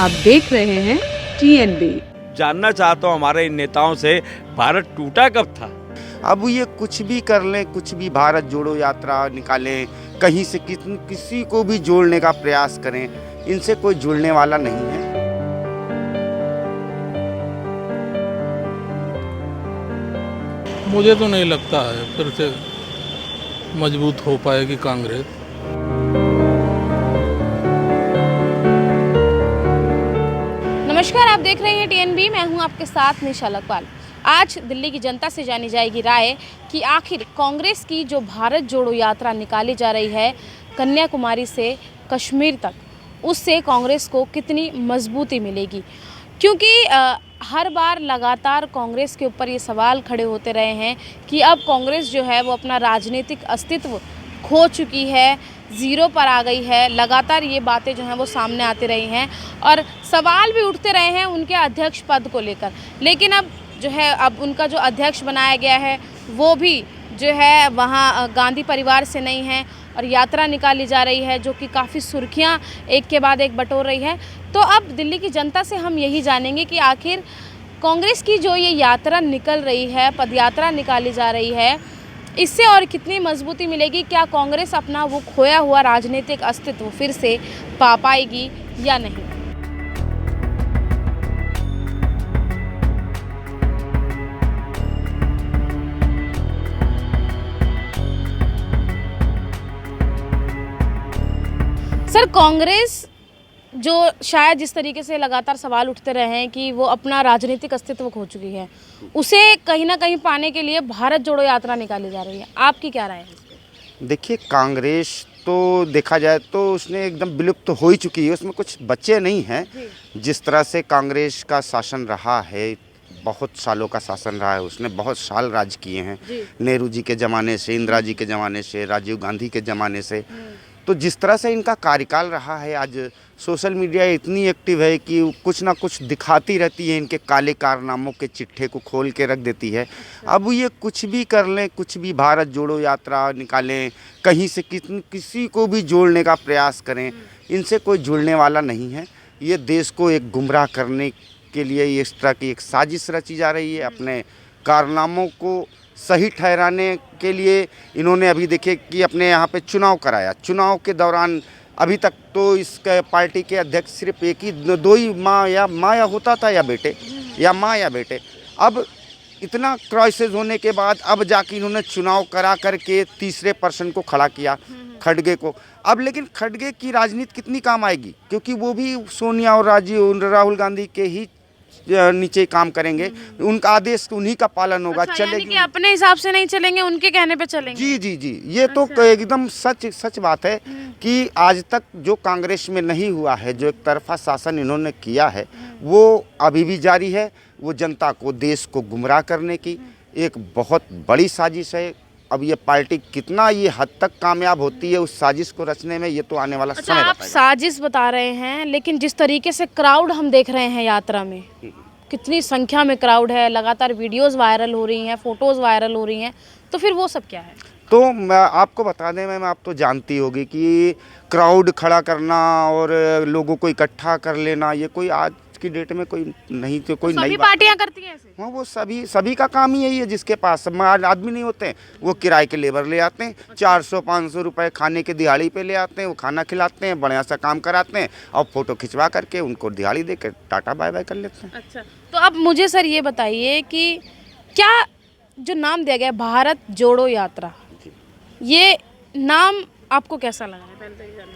आप देख रहे हैं TNB। जानना चाहता हूँ हमारे इन नेताओं से, भारत टूटा कब था? अब ये कुछ भी कर लें, कुछ भी भारत जोड़ो यात्रा निकालें, कहीं से किसी को भी जोड़ने का प्रयास करें, इनसे कोई जुड़ने वाला नहीं है। मुझे तो नहीं लगता है फिर से मजबूत हो पाएगी कांग्रेस। नमस्कार, आप देख रहे हैं TNB। मैं हूं आपके साथ निशा लखवाल। आज दिल्ली की जनता से जानी जाएगी राय कि आखिर कांग्रेस की जो भारत जोड़ो यात्रा निकाली जा रही है कन्याकुमारी से कश्मीर तक, उससे कांग्रेस को कितनी मजबूती मिलेगी। क्योंकि हर बार लगातार कांग्रेस के ऊपर ये सवाल खड़े होते रहे हैं कि अब कांग्रेस जो है वो अपना राजनीतिक अस्तित्व खो चुकी है, ज़ीरो पर आ गई है। लगातार ये बातें जो हैं वो सामने आती रही हैं और सवाल भी उठते रहे हैं उनके अध्यक्ष पद को लेकर। लेकिन अब जो है, अब उनका जो अध्यक्ष बनाया गया है वो भी जो है वहाँ गांधी परिवार से नहीं है और यात्रा निकाली जा रही है जो कि काफ़ी सुर्खियाँ एक के बाद एक बटोर रही है। तो अब दिल्ली की जनता से हम यही जानेंगे कि आखिर कांग्रेस की जो ये यात्रा निकल रही है, पदयात्रा निकाली जा रही है, इससे और कितनी मजबूती मिलेगी। क्या कांग्रेस अपना वो खोया हुआ राजनीतिक अस्तित्व फिर से पा पाएगी या नहीं। सर, कांग्रेस जो शायद जिस तरीके से लगातार सवाल उठते रहे हैं कि वो अपना राजनीतिक अस्तित्व खो चुकी है, उसे कहीं ना कहीं पाने के लिए भारत जोड़ो यात्रा निकाली जा रही है। आपकी क्या राय है? देखिए, कांग्रेस तो देखा जाए तो उसने एकदम विलुप्त हो ही चुकी है, उसमें कुछ बचे नहीं हैं। जिस तरह से कांग्रेस का शासन रहा है, बहुत सालों का शासन रहा है, उसने बहुत साल राज किए हैं। नेहरू जी के ज़माने से, इंदिरा जी के ज़माने से, राजीव गांधी के ज़माने से। तो जिस तरह से इनका कार्यकाल रहा है, आज सोशल मीडिया इतनी एक्टिव है कि कुछ ना कुछ दिखाती रहती है, इनके काले कारनामों के चिट्ठे को खोल के रख देती है। अब ये कुछ भी कर लें, कुछ भी भारत जोड़ो यात्रा निकालें, कहीं से किसी को भी जोड़ने का प्रयास करें, इनसे कोई जुड़ने वाला नहीं है। ये देश को एक गुमराह करने के लिए इस तरह की एक साजिश रची जा रही है। अपने कारनामों को सही ठहराने के लिए इन्होंने अभी देखे कि अपने यहाँ पे चुनाव कराया। चुनाव के दौरान अभी तक तो इस पार्टी के अध्यक्ष सिर्फ एक ही दो ही माँ या होता था, या बेटे या माँ या बेटे। अब इतना क्राइसिस होने के बाद अब जाके इन्होंने चुनाव करा करके तीसरे पर्सन को खड़ा किया, खड़गे को। अब लेकिन खड़गे की राजनीति कितनी काम आएगी, क्योंकि वो भी सोनिया और राहुल गांधी के ही नीचे काम करेंगे, उनका आदेश उन्हीं का पालन होगा। अच्छा, चलेगी यानी कि अपने हिसाब से नहीं चलेंगे, उनके कहने पे चलेंगे। जी जी जी, ये तो एकदम सच बात है कि आज तक जो कांग्रेस में नहीं हुआ है, जो एक तरफा शासन इन्होंने किया है, वो अभी भी जारी है। वो जनता को, देश को गुमराह करने की एक बहुत बड़ी साजिश है। अब ये पार्टी कितना ये हद तक कामयाब होती है उस साजिश को रचने में, ये तो आने वाला समय बताएगा। आप साजिश बता रहे हैं, लेकिन जिस तरीके से क्राउड हम देख रहे हैं यात्रा में, कितनी संख्या में क्राउड है, लगातार वीडियोस वायरल हो रही हैं, फोटोज़ वायरल हो रही हैं, तो फिर वो सब क्या है? तो मैं आपको बता दें, मैं आप तो जानती होगी कि क्राउड खड़ा करना और लोगों को इकट्ठा कर लेना, ये कोई आज की डेट में कोई नहीं, तो कोई नई पार्टियां करती हैं ऐसे। हाँ, वो सभी का काम ही यही है। जिसके पास आदमी नहीं होते हैं, वो किराए के लेबर ले आते हैं, 400-500 रुपए खाने के दिहाड़ी पे ले आते हैं, वो खाना खिलाते हैं, बढ़िया सा काम कराते हैं और फोटो खिंचवा करके उनको दिहाड़ी दे कर टाटा बाय बाय कर लेते हैं। अच्छा, तो अब मुझे सर ये बताइए कि क्या जो नाम दिया गया भारत जोड़ो यात्रा, ये नाम आपको कैसा लगा है?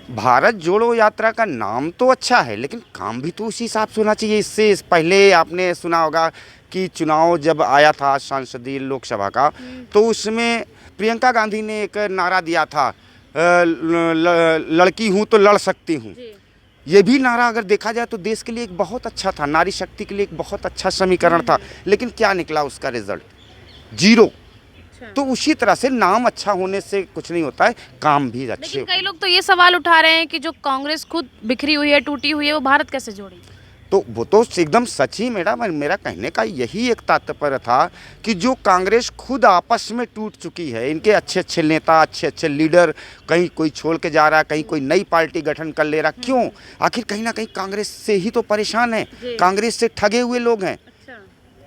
भारत जोड़ो यात्रा का नाम तो अच्छा है, लेकिन काम भी तो उसी हिसाब से होना चाहिए। इससे पहले आपने सुना होगा कि चुनाव जब आया था संसदीय लोकसभा का, तो उसमें प्रियंका गांधी ने एक नारा दिया था, लड़की हूँ तो लड़ सकती हूँ। ये भी नारा अगर देखा जाए तो देश के लिए एक बहुत अच्छा था, नारी शक्ति के लिए एक बहुत अच्छा समीकरण था। लेकिन क्या निकला उसका रिजल्ट? जीरो। तो उसी तरह से नाम अच्छा होने से कुछ नहीं होता है, काम भी अच्छे। लेकिन कई लोग तो ये सवाल उठा रहे हैं कि जो कांग्रेस खुद बिखरी हुई है, टूटी हुई है, वो भारत कैसे जोड़ेगी? तो वो तो एकदम सच ही मेरा कहने का यही एक तात्पर्य था कि जो कांग्रेस खुद आपस में टूट चुकी है, इनके अच्छे अच्छे नेता, अच्छे अच्छे लीडर, कहीं कोई छोड़ के जा रहा है, कहीं कोई नई पार्टी गठन कर ले रहा, क्यों? आखिर कहीं ना कहीं कांग्रेस से ही तो परेशान है, कांग्रेस से ठगे हुए लोग हैं।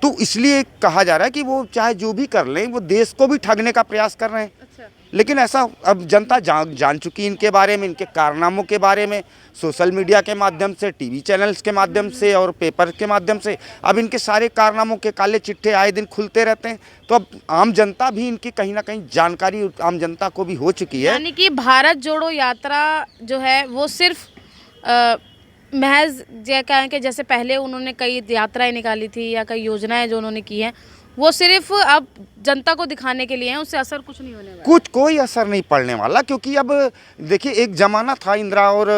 तो इसलिए कहा जा रहा है कि वो चाहे जो भी कर लें, वो देश को भी ठगने का प्रयास कर रहे हैं। लेकिन ऐसा अब जनता जान चुकी इनके बारे में, इनके कारनामों के बारे में, सोशल मीडिया के माध्यम से, टीवी चैनल्स के माध्यम से और पेपर के माध्यम से अब इनके सारे कारनामों के काले चिट्ठे आए दिन खुलते रहते हैं। तो अब आम जनता भी इनकी कहीं ना कहीं जानकारी आम जनता को भी हो चुकी है। यानी कि भारत जोड़ो यात्रा जो है वो सिर्फ महज ये कहें कि जैसे पहले उन्होंने कई यात्राएं निकाली थी या कई योजनाएं जो उन्होंने की हैं, वो सिर्फ अब जनता को दिखाने के लिए है, उससे असर कुछ नहीं होने वाला। कोई असर नहीं पड़ने वाला, क्योंकि अब देखिए एक जमाना था इंदिरा और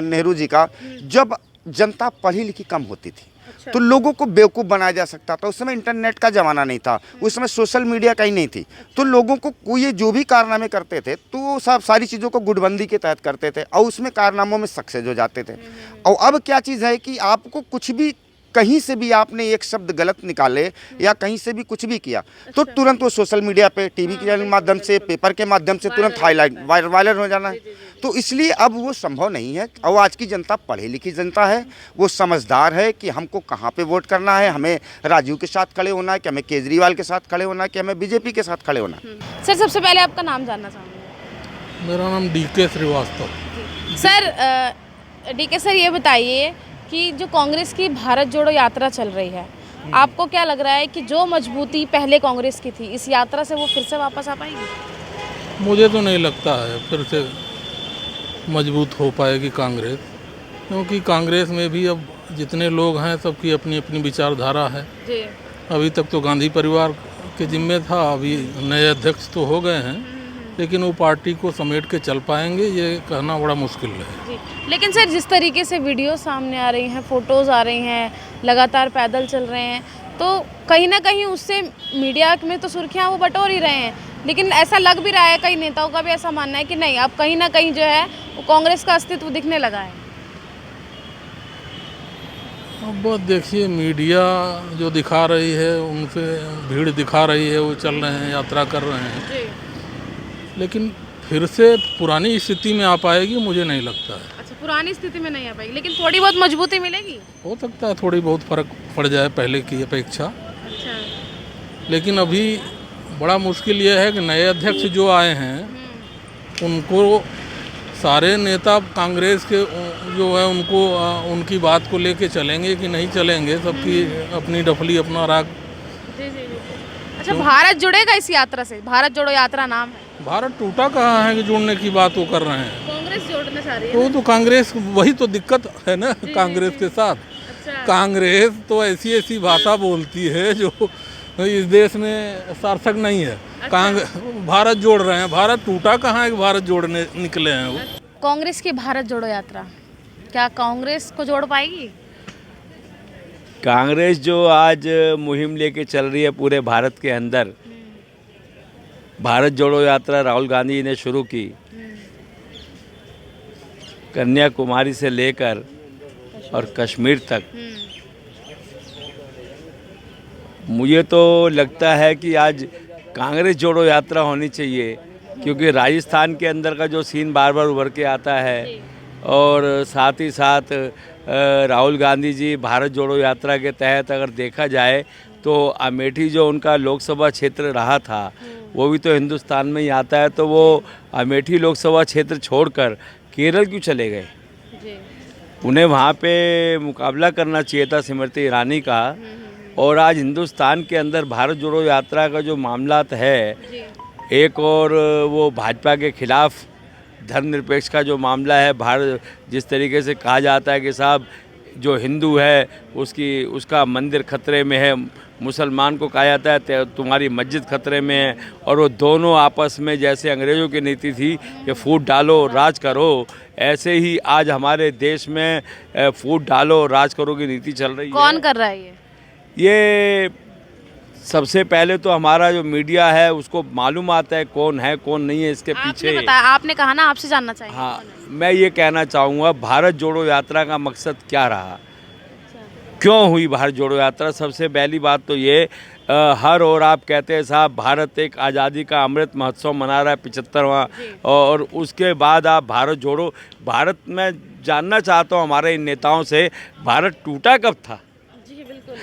नेहरू जी का, जब जनता पढ़ी लिखी कम होती थी। तो लोगों को बेवकूफ़ बनाया जा सकता था। उस समय इंटरनेट का ज़माना नहीं था, उस समय सोशल मीडिया कहीं नहीं थी। तो लोगों को कोई जो भी कारनामे करते थे तो सब सारी चीज़ों को गुटबंदी के तहत करते थे और उसमें कारनामों में सक्सेस हो जाते थे। और अब क्या चीज़ है कि आपको कुछ भी, कहीं से भी आपने एक शब्द गलत निकाले या कहीं से भी कुछ भी किया तो तुरंत वो सोशल मीडिया पे, टीवी के माध्यम से, पेपर के माध्यम से तुरंत हाईलाइट वायरल हो जाना है। तो इसलिए अब वो संभव नहीं है। और आज की जनता पढ़ी लिखी जनता है, वो समझदार है कि हमको कहाँ पे वोट करना है, हमें राजू के साथ खड़े होना है कि हमें केजरीवाल के साथ खड़े होना है कि हमें बीजेपी के साथ खड़े होना है। सर सबसे पहले आपका नाम जानना चाहूँगी। मेरा नाम DK Srivastava. Sir DK sir ये बताइए कि जो कांग्रेस की भारत जोड़ो यात्रा चल रही है, आपको क्या लग रहा है कि जो मजबूती पहले कांग्रेस की थी, इस यात्रा से वो फिर से वापस आ पाएगी? मुझे तो नहीं लगता है फिर से मजबूत हो पाएगी कांग्रेस, क्योंकि कांग्रेस में भी अब जितने लोग हैं सबकी अपनी अपनी विचारधारा है। जी। अभी तक तो गांधी परिवार के जिम्मे था, अभी नए अध्यक्ष तो हो गए हैं, लेकिन वो पार्टी को समेट के चल पाएंगे ये कहना बड़ा मुश्किल है। जी। लेकिन सर जिस तरीके से वीडियो सामने आ रही हैं, फ़ोटोज़ आ रही हैं, लगातार पैदल चल रहे हैं, तो कहीं ना कहीं उससे मीडिया में तो सुर्खियां वो बटोर ही रहे हैं, लेकिन ऐसा लग भी रहा है, कई नेताओं का भी ऐसा मानना है कि नहीं, अब कहीं ना कहीं जो है वो कांग्रेस का अस्तित्व दिखने लगा है। अब देखिए मीडिया जो दिखा रही है, उनसे भीड़ दिखा रही है, वो चल रहे हैं, यात्रा कर रहे हैं। जी। लेकिन फिर से पुरानी स्थिति में आ पाएगी मुझे नहीं लगता है। अच्छा, पुरानी स्थिति में नहीं आ पाएगी, लेकिन थोड़ी बहुत मजबूती मिलेगी। हो सकता है थोड़ी बहुत फर्क पड़ जाए पहले की अपेक्षा। अच्छा। लेकिन अभी बड़ा मुश्किल ये है कि नए अध्यक्ष जो आए हैं उनको सारे नेता कांग्रेस के जो है उनको उनकी बात को लेके चलेंगे कि नहीं चलेंगे, सबकी अपनी डफली अपना राग। जी जी जी। अच्छा, भारत जुड़ेगा इस यात्रा से? भारत जोड़ो यात्रा नाम है। भारत टूटा कहाँ है कि जोड़ने की बात वो कर रहे हैं? कांग्रेस जोड़ना चाह रही है। तो कांग्रेस, वही तो दिक्कत है ना कांग्रेस के साथ। अच्छा। कांग्रेस तो ऐसी ऐसी भाषा बोलती है जो इस देश में सार्थक नहीं है। अच्छा। भारत जोड़ रहे हैं, भारत टूटा कहाँ है कि भारत जोड़ने निकले हैं वो। कांग्रेस की भारत जोड़ो यात्रा क्या कांग्रेस को जोड़ पाएगी? कांग्रेस जो आज मुहिम लेके चल रही है पूरे भारत के अंदर, भारत जोड़ो यात्रा राहुल गांधी ने शुरू की, कन्याकुमारी से लेकर और कश्मीर तक। मुझे तो लगता है कि आज कांग्रेस जोड़ो यात्रा होनी चाहिए, क्योंकि राजस्थान के अंदर का जो सीन बार बार उभर के आता है, और साथ ही साथ राहुल गांधी जी भारत जोड़ो यात्रा के तहत अगर देखा जाए तो अमेठी जो उनका लोकसभा क्षेत्र रहा था वो भी तो हिंदुस्तान में ही आता है, तो वो अमेठी लोकसभा क्षेत्र छोड़कर केरल क्यों चले गए? उन्हें वहाँ पे मुकाबला करना चाहिए था स्मृति ईरानी का। और आज हिंदुस्तान के अंदर भारत जोड़ो यात्रा का जो मामलात है, एक और वो भाजपा के खिलाफ धर्मनिरपेक्ष का जो मामला है, भारत जिस तरीके से कहा जाता है कि साहब जो हिंदू है उसका मंदिर खतरे में है, मुसलमान को कहा जाता है तुम्हारी मस्जिद खतरे में है, और वो दोनों आपस में जैसे अंग्रेज़ों की नीति थी कि फूट डालो राज करो, ऐसे ही आज हमारे देश में फूट डालो राज करो की नीति चल रही है। कौन कर रहा है ये? सबसे पहले तो हमारा जो मीडिया है उसको मालूम आता है कौन है कौन नहीं है इसके पीछे। आपने बताया, आपने कहा ना, आपसे जानना चाहिए। हाँ, मैं ये कहना चाहूँगा भारत जोड़ो यात्रा का मकसद क्या रहा। क्यों हुई भारत जोड़ो यात्रा? सबसे पहली बात तो ये हर और आप कहते हैं साहब भारत एक आज़ादी का अमृत महोत्सव मना रहा है 75वां, और उसके बाद आप भारत जोड़ो। भारत में जानना चाहता हूँ हमारे इन नेताओं से, भारत टूटा कब था? जी बिल्कुल।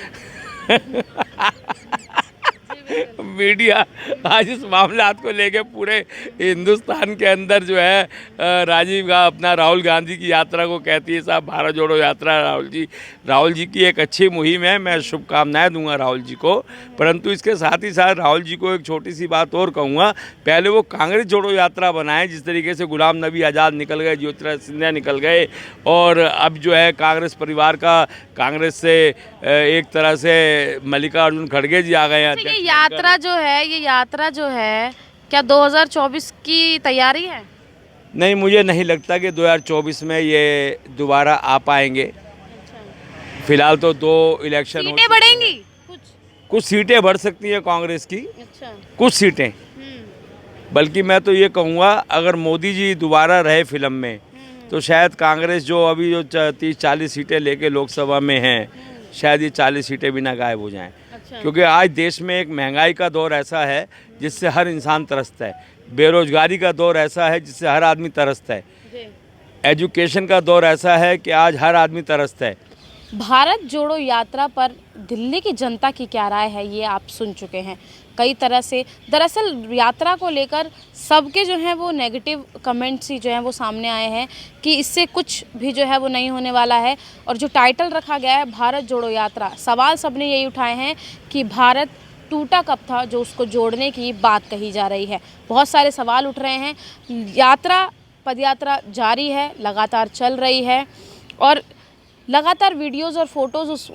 मीडिया आज इस मामलात को लेके पूरे हिंदुस्तान के अंदर जो है राहुल गांधी की यात्रा को कहती है साहब भारत जोड़ो यात्रा। राहुल जी की एक अच्छी मुहिम है, मैं शुभकामनाएं दूंगा राहुल जी को, परंतु इसके साथ ही साथ राहुल जी को एक छोटी सी बात और कहूँगा, पहले वो कांग्रेस जोड़ो यात्रा बनाएं। जिस तरीके से गुलाम नबी आज़ाद निकल गए, ज्योतिरादित्य सिंधिया निकल गए, और अब जो है कांग्रेस परिवार का, कांग्रेस से एक तरह से मल्लिकार्जुन खड़गे जी आ गए हैं। ये यात्रा जो है क्या 2024 की तैयारी है? नहीं, मुझे नहीं लगता कि 2024 में ये दोबारा आ पाएंगे। फिलहाल तो 2 इलेक्शन सीटें बढ़ेंगी, कुछ सीटें बढ़ सकती हैं कांग्रेस की, अच्छा कुछ सीटें। बल्कि मैं तो ये कहूँगा अगर मोदी जी दोबारा रहे फिल्म में तो शायद कांग्रेस जो अभी जो 30-40 सीटें लेके लोकसभा में हैं, शायद ये 40 सीटें भी ना गायब हो जाएं। अच्छा। क्योंकि आज देश में एक महंगाई का दौर ऐसा है जिससे हर इंसान तरसता है, बेरोजगारी का दौर ऐसा है जिससे हर आदमी तरसता है, एजुकेशन का दौर ऐसा है कि आज हर आदमी तरसता है। भारत जोड़ो यात्रा पर दिल्ली की जनता की क्या राय है ये आप सुन चुके हैं। कई तरह से दरअसल यात्रा को लेकर सबके जो हैं वो नेगेटिव कमेंट्स ही जो हैं वो सामने आए हैं कि इससे कुछ भी जो है वो नहीं होने वाला है। और जो टाइटल रखा गया है भारत जोड़ो यात्रा, सवाल सबने यही उठाए हैं कि भारत टूटा कब था जो उसको जोड़ने की बात कही जा रही है। बहुत सारे सवाल उठ रहे हैं। यात्रा, पदयात्रा जारी है, लगातार चल रही है और लगातार वीडियोस और फोटोज़ उस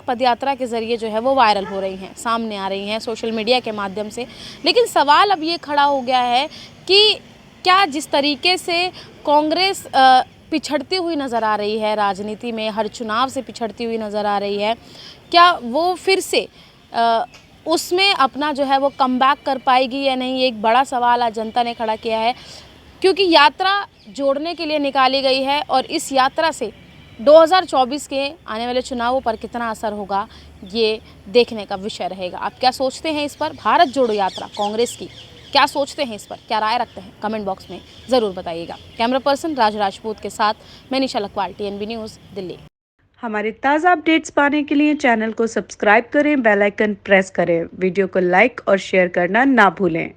पदयात्रा के ज़रिए जो है वो वायरल हो रही हैं, सामने आ रही हैं सोशल मीडिया के माध्यम से। लेकिन सवाल अब ये खड़ा हो गया है कि क्या जिस तरीके से कांग्रेस पिछड़ती हुई नज़र आ रही है राजनीति में, हर चुनाव से पिछड़ती हुई नज़र आ रही है, क्या वो फिर से उसमें अपना जो है वो कमबैक कर पाएगी या नहीं? एक बड़ा सवाल आज जनता ने खड़ा किया है, क्योंकि यात्रा जोड़ने के लिए निकाली गई है और इस यात्रा से 2024 के आने वाले चुनावों पर कितना असर होगा ये देखने का विषय रहेगा। आप क्या सोचते हैं इस पर? भारत जोड़ो यात्रा कांग्रेस की क्या सोचते हैं इस पर, क्या राय रखते हैं? कमेंट बॉक्स में ज़रूर बताइएगा। कैमरा पर्सन राज राजपूत के साथ मैं निशा लखवाल, TNB न्यूज़, दिल्ली। हमारे ताज़ा अपडेट्स पाने के लिए चैनल को सब्सक्राइब करें, बेल आइकन प्रेस करें, वीडियो को लाइक और शेयर करना ना भूलें।